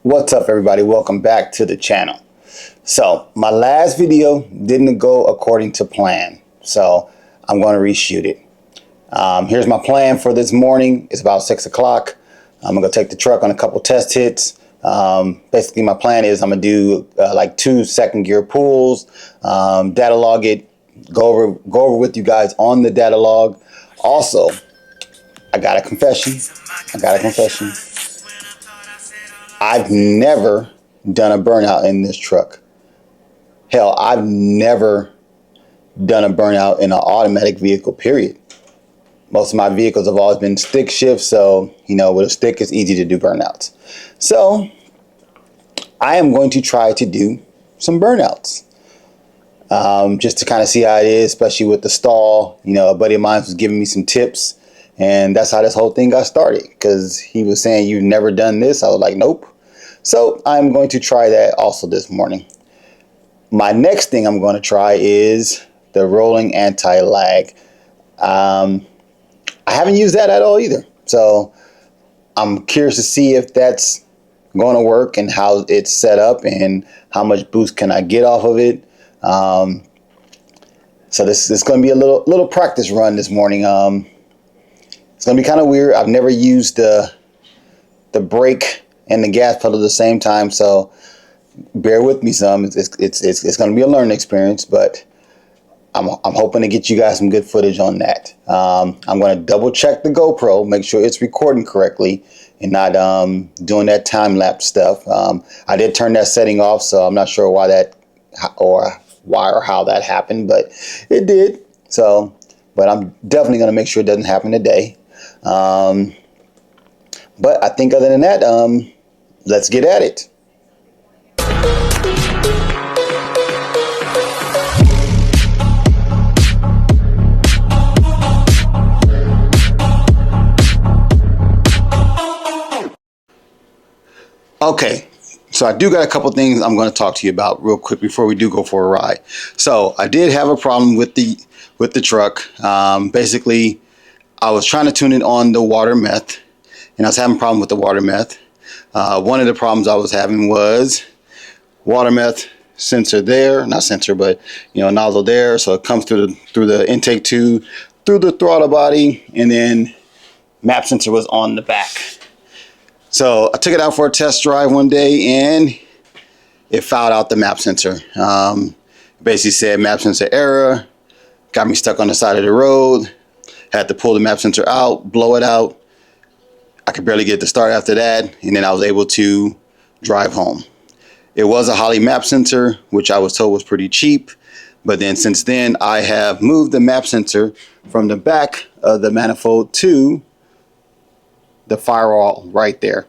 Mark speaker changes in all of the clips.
Speaker 1: What's up, everybody? Welcome back to the channel. So my last video didn't go according to plan, so I'm going to reshoot it. Here's my plan for this morning. It's about 6 o'clock. I'm gonna take the truck on a couple test hits. Basically my plan is I'm gonna do like 2 second gear pulls, data log it, go over with you guys on the data log. Also, I got a confession. I've never done a burnout in this truck. Hell, I've never done a burnout in an automatic vehicle, period. Most of my vehicles have always been stick shift, so, you know, with a stick, it's easy to do burnouts. So, I am going to try to do some burnouts. Just to kind of see how it is, especially with the stall. You know, a buddy of mine was giving me some tips, and that's how this whole thing got started, because he was saying, "You've never done this?" I was like, "Nope." So, I'm going to try that also this morning. My next thing I'm going to try is the rolling anti-lag. I haven't used that at all either. So I'm curious to see if that's going to work and how it's set up and how much boost can I get off of it. So this is going to be a little practice run this morning. It's going to be kind of weird. I've never used the brake and the gas pedal at the same time, so bear with me some. It's going to be a learning experience, but I'm hoping to get you guys some good footage on that. I'm going to double check the GoPro, make sure it's recording correctly and not doing that time lapse stuff. I did turn that setting off, so I'm not sure why or how that happened, but it did. So, but I'm definitely going to make sure it doesn't happen today. But I think other than that, let's get at it. Okay, so I do got a couple things I'm going to talk to you about real quick before we do go for a ride. So I did have a problem with the truck. Basically, I was trying to tune it on the water meth, and I was having a problem with the water meth. One of the problems I was having was water meth sensor there, not sensor, but nozzle there. So it comes through the intake tube, through the throttle body, and then map sensor was on the back. So I took it out for a test drive one day, and it fouled out the map sensor. Basically said map sensor error, got me stuck on the side of the road, had to pull the map sensor out, blow it out. I could barely get it to start after that, and then I was able to drive home. It was a Holley map sensor, which I was told was pretty cheap, but then since then I have moved the map sensor from the back of the manifold to the firewall right there,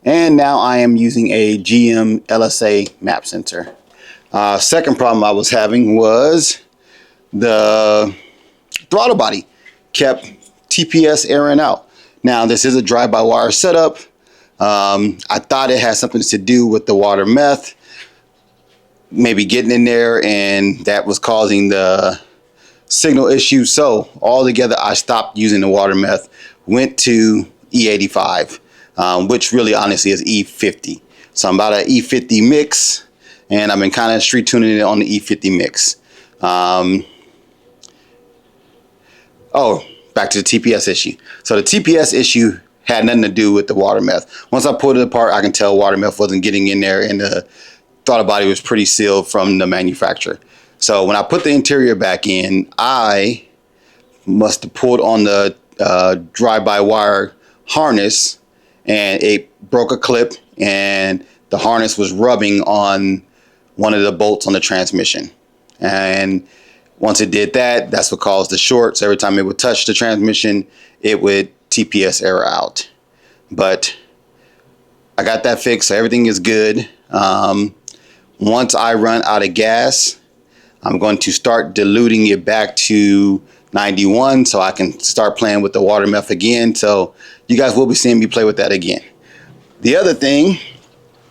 Speaker 1: and now I am using a GM LSA map sensor. Second problem I was having was the throttle body kept TPS erroring out. Now this is a drive-by-wire setup. I thought it had something to do with the water meth maybe getting in there, and that was causing the signal issue. So altogether I stopped using the water meth, went to E85, which really honestly is E50. So I'm about an E50 mix, and I've been kind of street tuning it on the E50 mix. Oh, back to the TPS issue. So the TPS issue had nothing to do with the water meth. Once I pulled it apart, I can tell water meth wasn't getting in there, and the throttle body was pretty sealed from the manufacturer. So when I put the interior back in, I must have pulled on the drive-by-wire harness, and it broke a clip, and the harness was rubbing on one of the bolts on the transmission. And once it did that, that's what caused the short. So every time it would touch the transmission, it would TPS error out. But I got that fixed, so everything is good. Once I run out of gas, I'm going to start diluting it back to 91 so I can start playing with the water meth again. So you guys will be seeing me play with that again. The other thing,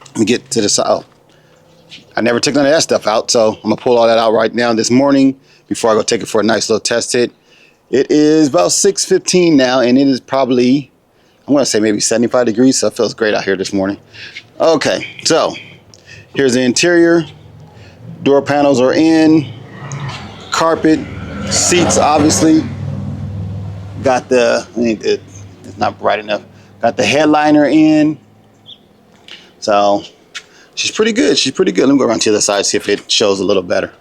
Speaker 1: let me get to the side. Oh, I never took none of that stuff out, so I'm gonna pull all that out right now this morning before I go take it for a nice little test hit. It is about 6:15 now, and it is probably, I'm gonna say maybe 75 degrees, so it feels great out here this morning. Okay, so here's the interior. Door panels are in. Carpet, seats obviously. Got the, it's not bright enough. Got the headliner in. So she's pretty good. She's pretty good. Let me go around to the other side, see if it shows a little better.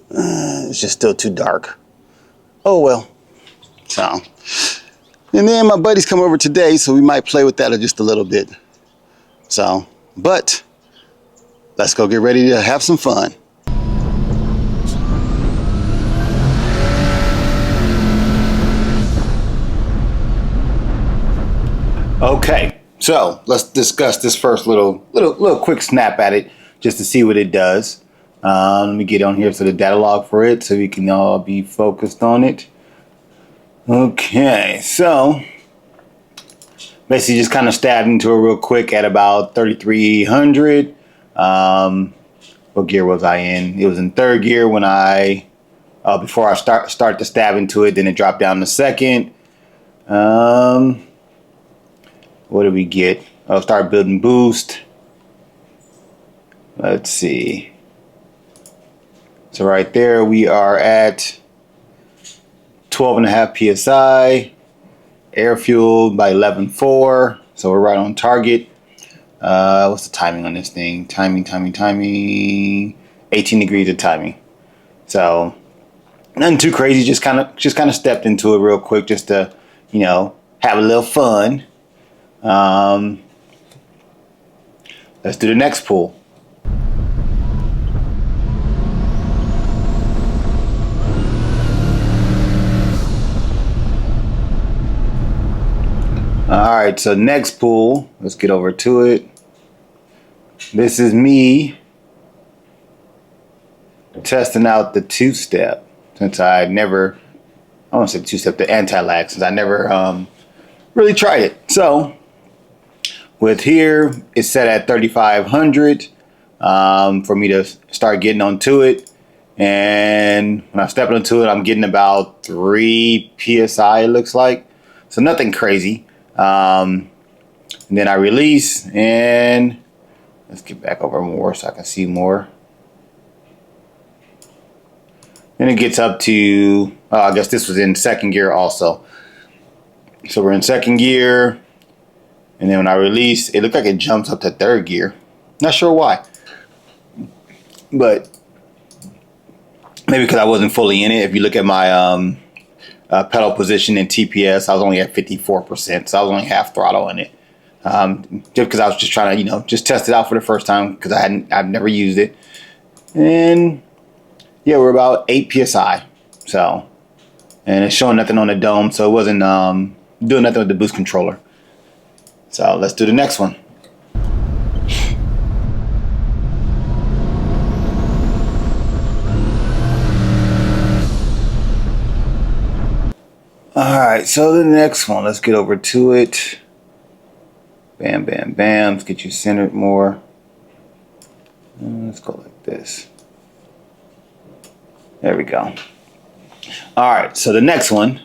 Speaker 1: It's just still too dark. Oh well. So, and then my buddies come over today, so we might play with that just a little bit. So, but let's go get ready to have some fun. Okay, so let's discuss this first little quick snap at it just to see what it does. Let me get on here to the data log for it so we can all be focused on it. Okay, so basically just kind of stabbed into it real quick at about 3,300. What gear was I in? It was in third gear when before I start to stab into it. Then it dropped down to second. What did we get? I'll start building boost. Let's see. So right there we are at 12.5 psi. Air fuel by 11.4. So we're right on target. What's the timing on this thing? Timing. 18 degrees of timing. So nothing too crazy. Just kind of stepped into it real quick just to, have a little fun. Let's do the next pull. All right, so next pull, let's get over to it. This is me testing out the two-step since I won't say two-step, the anti-lag, since I never really tried it. So with here, it's set at 3,500 for me to start getting onto it. And when I step into it, I'm getting about 3 PSI, it looks like. So nothing crazy. And then I release, and let's get back over more so I can see more. Then it gets up to, I guess this was in second gear also. So we're in second gear, and then when I release, it looked like it jumps up to third gear. Not sure why, but maybe because I wasn't fully in it. If you look at my pedal position in TPS, I was only at 54%, so I was only half throttle in it. Just because I was just trying to, just test it out for the first time because I've never used it. And yeah, we're about 8 PSI. So, and it's showing nothing on the dome, so it wasn't doing nothing with the boost controller. So let's do the next one. All right, so the next one, let's get over to it. Bam, bam, bam. Let's get you centered more. Let's go like this. There we go. All right, so the next one,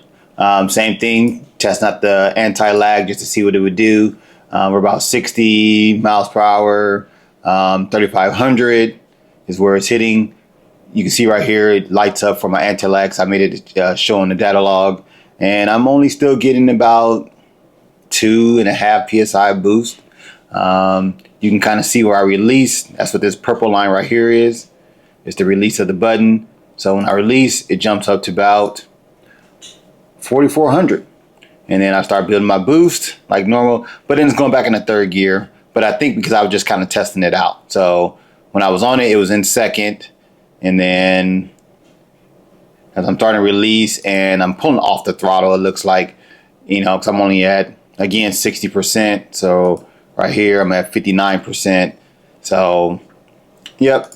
Speaker 1: same thing. Testing out the anti-lag just to see what it would do. We're about 60 miles per hour. 3,500 is where it's hitting. You can see right here, it lights up for my anti-lag. So I made it show in the data log. And I'm only still getting about 2.5 PSI boost. You can kind of see where I release. That's what this purple line right here is. It's the release of the button. So when I release, it jumps up to about 4,400. And then I start building my boost like normal. But then it's going back into third gear. But I think because I was just kind of testing it out. So when I was on it, it was in second. And then as I'm starting to release and I'm pulling off the throttle, it looks like, because I'm only at, again, 60%. So right here, I'm at 59%. So, yep,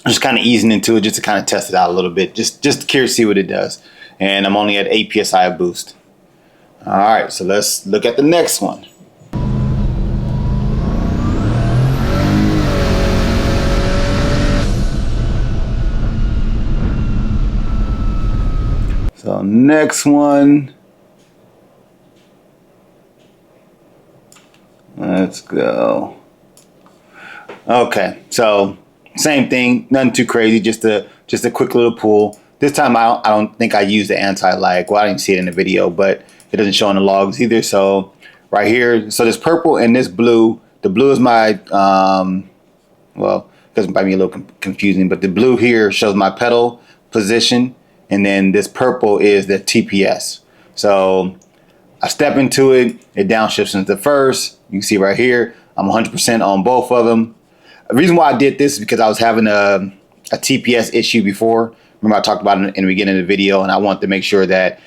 Speaker 1: just kind of easing into it just to kind of test it out a little bit, just curious to see what it does. And I'm only at 8 PSI of boost. All right, so let's look at the next one. So next one. Let's go. Okay, so same thing, nothing too crazy, just a quick little pull. This time I don't think I used the anti-lag. Well, I didn't see it in the video, but it doesn't show in the logs either. So right here, so this purple and this blue. The blue is my well, it doesn't might be a little confusing, but the blue here shows my pedal position, and then this purple is the TPS. So I step into it, it downshifts into first. You can see right here, I'm 100% on both of them. The reason why I did this is because I was having a TPS issue before. Remember I talked about it in the beginning of the video, and I wanted to make sure that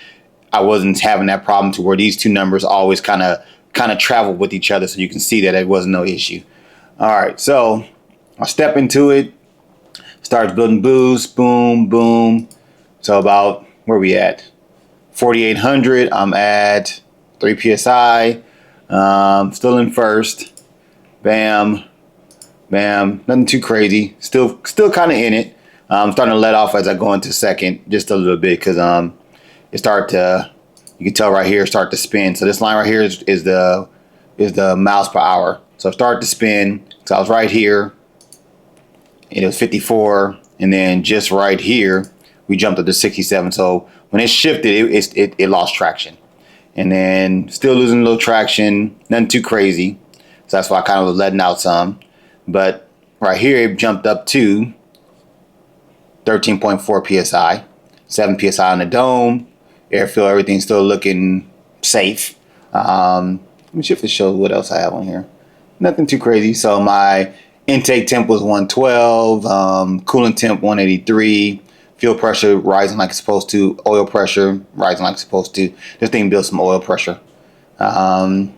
Speaker 1: I wasn't having that problem to where these two numbers always kind of travel with each other, so you can see that it wasn't no issue. All right, so I step into it, starts building boost, boom, boom. So about, where we at? 4,800, I'm at 3 PSI, still in first, bam, bam, nothing too crazy, still kind of in it. I'm starting to let off as I go into second, just a little bit, because it started to, you can tell right here, start to spin. So this line right here is the miles per hour. So I started to spin, so I was right here, and it was 54, and then just right here, we jumped up to 67. So when it shifted, it lost traction. And then still losing a little traction, nothing too crazy. So that's why I kind of was letting out some. But right here, it jumped up to 13.4 PSI, 7 PSI on the dome, airfield, everything's still looking safe. Let me see if it shows what else I have on here. Nothing too crazy. So my intake temp was 112, coolant temp 183, fuel pressure rising like it's supposed to, oil pressure rising like it's supposed to. This thing builds some oil pressure. So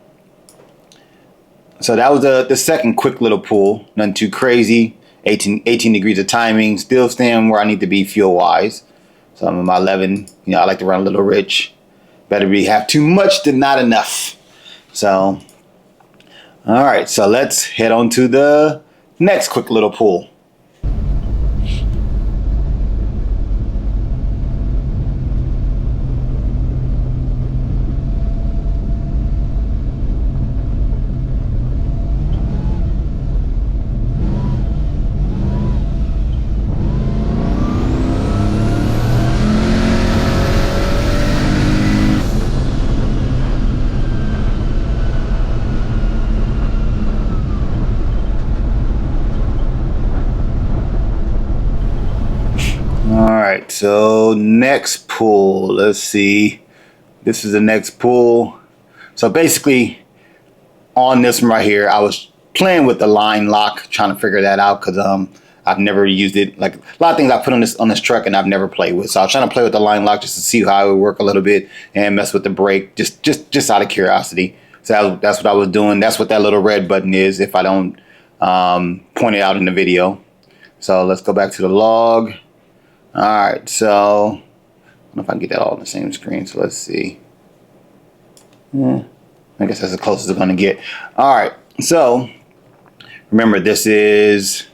Speaker 1: that was the second quick little pull. Nothing too crazy. 18 degrees of timing. Still staying where I need to be fuel wise. So I'm about 11. You know, I like to run a little rich. Better be have too much than not enough. So, all right. So let's head on to the next quick little pull. Alright, so next pull, let's see. This is the next pull. So basically, on this one right here, I was playing with the line lock, trying to figure that out, because I've never used it. Like a lot of things I put on this truck and I've never played with. So I was trying to play with the line lock just to see how it would work a little bit and mess with the brake, just out of curiosity. So that's what I was doing. That's what that little red button is if I don't point it out in the video. So let's go back to the log. Alright, so I don't know if I can get that all on the same screen, so let's see. I guess that's the closest it's going to get. Alright, so remember this is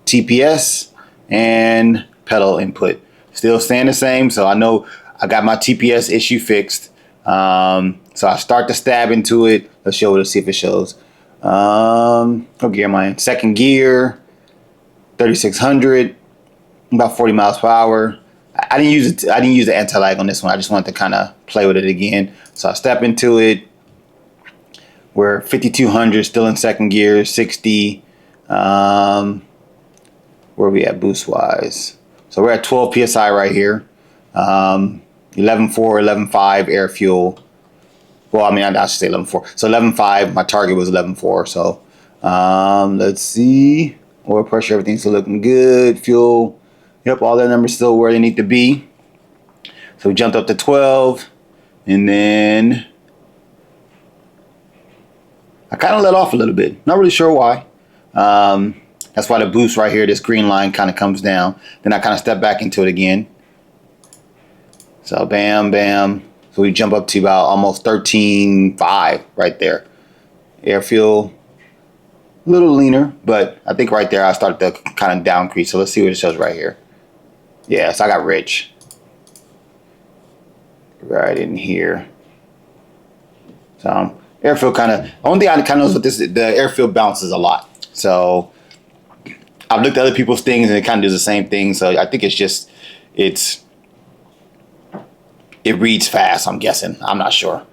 Speaker 1: TPS and pedal input. Still staying the same, so I know I got my TPS issue fixed. So I start to stab into it. Let's see if it shows. What gear am I in? Second gear, 3600. About 40 miles per hour. I didn't use it. I didn't use the anti-lag on this one. I just wanted to kind of play with it again. So I step into it. We're 5200, still in second gear, 60. Where are we at boost wise? So we're at 12 PSI right here. 11.4, 11.5 air fuel. Well, I mean, I should say 11.4. So 11.5. My target was 11.4. So let's see. Oil pressure, everything's still looking good. Fuel. Yep, all that numbers still where they need to be. So we jumped up to 12, and then I kind of let off a little bit. Not really sure why. That's why the boost right here, this green line kind of comes down. Then I kind of step back into it again. So bam, bam. So we jump up to about almost 13.5 right there. Air fuel, a little leaner, but I think right there I started to kind of down crease. So let's see what it shows right here. Yeah, so I got rich. right in here. So airfield kind of, only thing I kind of knows with this, the airfield bounces a lot. So I've looked at other people's things and it kind of does the same thing. So I think it's just, it reads fast, I'm guessing. I'm not sure.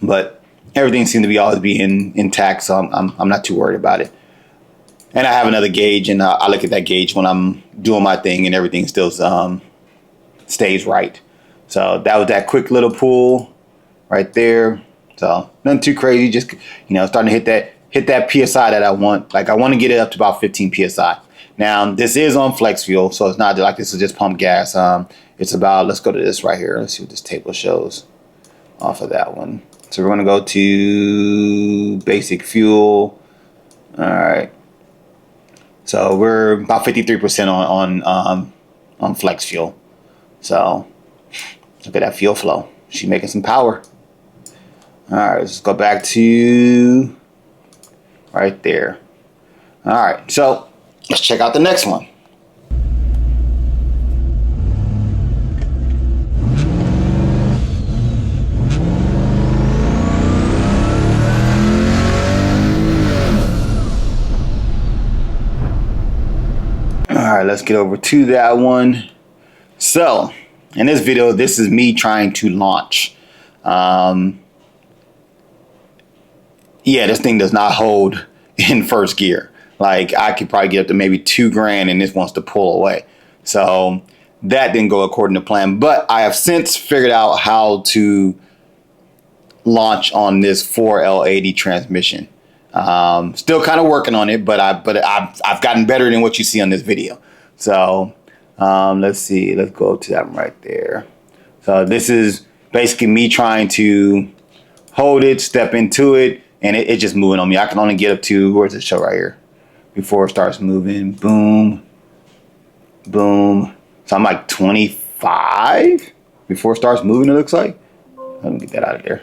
Speaker 1: But everything seems to be always be intact, so I'm not too worried about it. And I have another gauge, and I look at that gauge when I'm doing my thing, and everything still stays right. So that was that quick little pull right there. So nothing too crazy, just starting to hit that PSI that I want. Like I want to get it up to about 15 PSI. Now this is on flex fuel, so it's not like this is just pump gas. It's about, let's go to this right here. Let's see what this table shows off of that one. So we're going to go to basic fuel. All right. So we're about 53% on flex fuel. So look at that fuel flow. She's making some power. All right, let's go back to right there. All right, so let's check out the next one. All right, let's get over to that one. So in this video, this is me trying to launch. Yeah, this thing does not hold in first gear. Like I could probably get up to maybe $2,000 and this wants to pull away. So that didn't go according to plan, but I have since figured out how to launch on this 4L80 transmission. Still kind of working on it, but I've gotten better than what you see on this video. So let's see, let's go to that one right there. So this is basically me trying to hold it, step into it, and it's just moving on me. I can only get up to, where's it show right here? Before it starts moving, boom, boom. So I'm like 25 before it starts moving, it looks like. Let me get that out of there.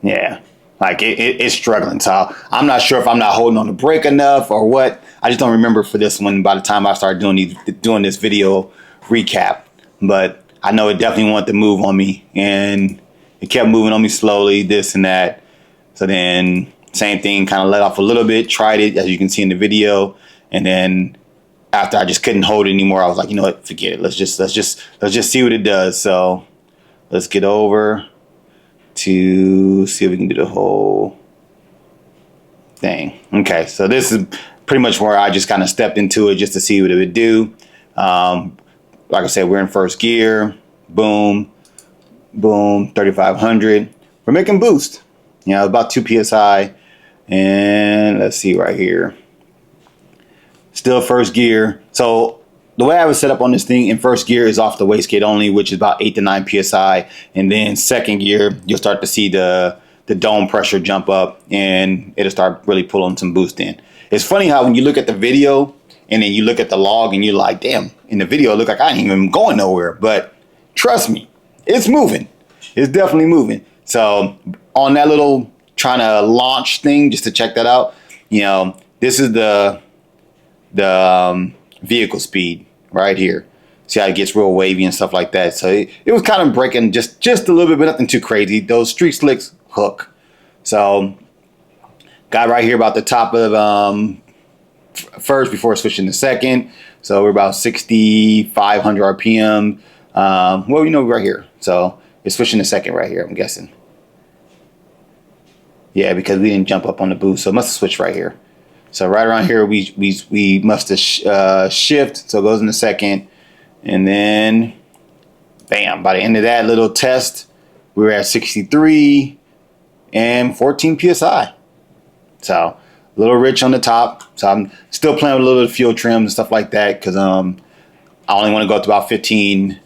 Speaker 1: Yeah, like it's struggling. So I'm not sure if I'm not holding on the brake enough or what. I just don't remember for this one by the time I started doing this video recap. But I know it definitely wanted to move on me, and it kept moving on me slowly, this and that. So then same thing, kind of let off a little bit, tried it as you can see in the video. And then after I just couldn't hold it anymore, I was like, you know what, forget it. Let's just see what it does. So let's get over to see if we can do the whole thing. Okay, so this is pretty much where I just kind of stepped into it just to see what it would do. Like I said, we're in first gear. Boom, boom, 3,500. We're making boost. About 2 PSI. And let's see right here. Still first gear. So the way I was set up on this thing in first gear is off the wastegate only, which is about 8 to 9 PSI. And then second gear, you'll start to see the dome pressure jump up and it'll start really pulling some boost in. It's funny how when you look at the video and then you look at the log and you're like, damn, in the video it looked like I ain't even going nowhere. But trust me, it's moving. It's definitely moving. So on that little trying to launch thing, just to check that out, this is the vehicle speed right here. See how it gets real wavy and stuff like that. So it was kind of breaking just a little bit, but nothing too crazy. Those street slicks hook. So got right here about the top of first before switching to second. So we're about 6,500 RPM. Well, right here. So it's switching to second right here, I'm guessing. Yeah, because we didn't jump up on the boost, so it must have switched right here. So right around here, we must have shift, so it goes into second, and then, bam! By the end of that little test, we were at 63 and 14 psi. So a little rich on the top. So I'm still playing with a little bit of fuel trim and stuff like that because I only want to go up to about 15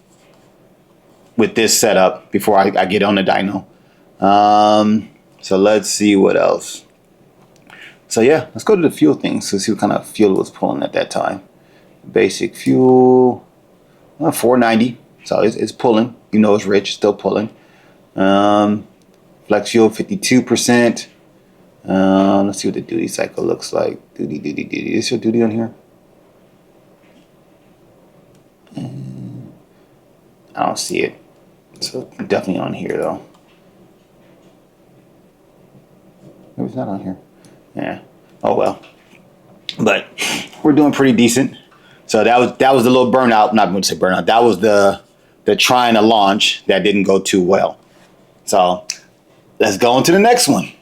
Speaker 1: with this setup before I get on the dyno. So let's see what else. So yeah, let's go to the fuel things to see what kind of fuel it was pulling at that time. Basic fuel, 490. So it's pulling. It's rich, still pulling. Flex fuel, 52%. Let's see what the duty cycle looks like. Duty. Is your duty on here? I don't see it. So definitely on here though. It was not on here. Yeah. Oh well. But we're doing pretty decent. So that was the little burnout. Not going to say burnout. That was the trying to launch that didn't go too well. So let's go on to the next one.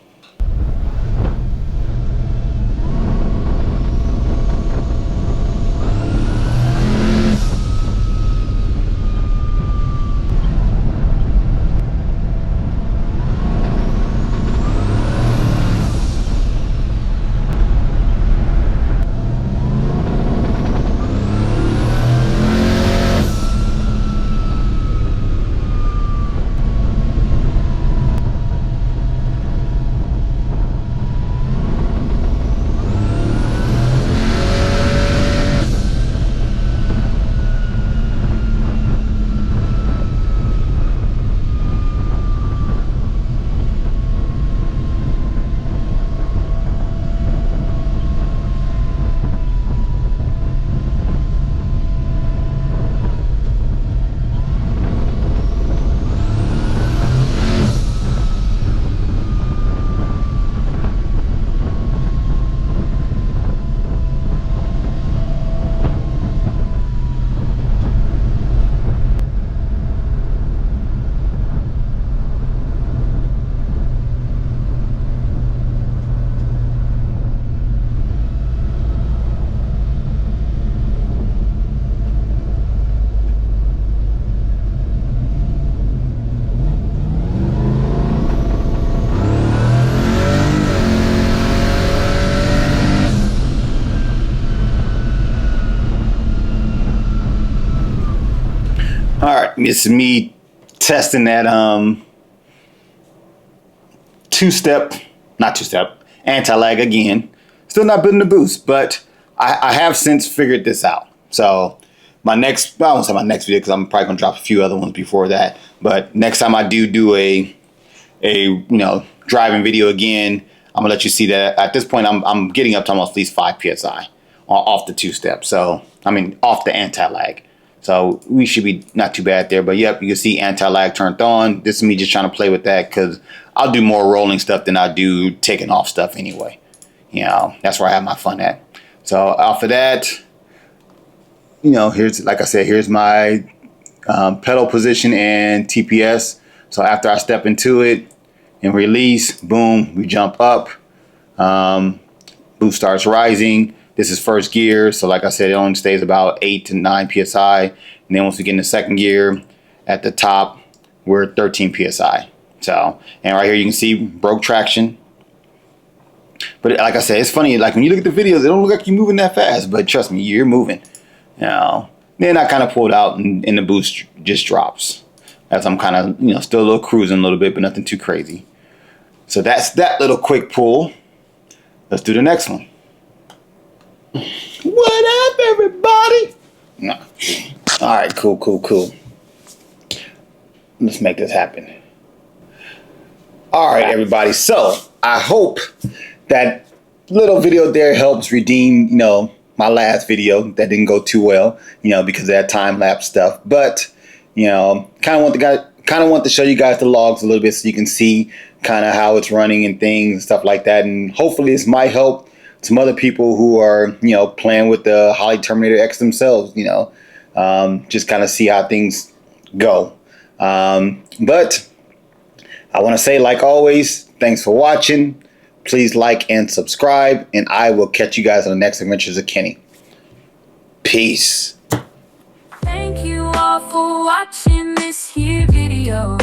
Speaker 1: All right, it's me testing that not two-step, anti-lag again. Still not building the boost, but I have since figured this out. So I won't say my next video because I'm probably gonna drop a few other ones before that. But next time I do a driving video again, I'm gonna let you see that at this point I'm getting up to almost at least 5 psi off the two-step. So I mean off the anti-lag. So we should be not too bad there. But yep, you can see anti-lag turned on. This is me just trying to play with that because I'll do more rolling stuff than I do taking off stuff anyway. You know, that's where I have my fun at. So off of that, you know, here's, like I said, here's my pedal position and TPS. So after I step into it and release, boom, we jump up. Boost starts rising. This is first gear, so like I said, it only stays about 8 to 9 psi. And then once we get in the second gear, at the top, we're at 13 psi. So, and right here you can see broke traction. But like I said, it's funny, like when you look at the videos, it don't look like you're moving that fast, but trust me, you're moving. You know, then I kind of pulled out and the boost just drops. As I'm kind of, you know, still a little cruising a little bit, but nothing too crazy. So that's that little quick pull. Let's do the next one. What up, everybody? No. All right, cool. Let's make this happen. All right, everybody. So I hope that little video there helps redeem, you know, my last video that didn't go too well, you know, because of that time lapse stuff. But you know, kind of want to show you guys the logs a little bit so you can see kind of how it's running and things and stuff like that. And hopefully this might help some other people who are, you know, playing with the Holley Terminator X themselves, you know, just kind of see how things go. But I want to say, like always, thanks for watching. Please like and subscribe, and I will catch you guys on the next adventures of Kenny. Peace.
Speaker 2: Thank you all for watching this here video.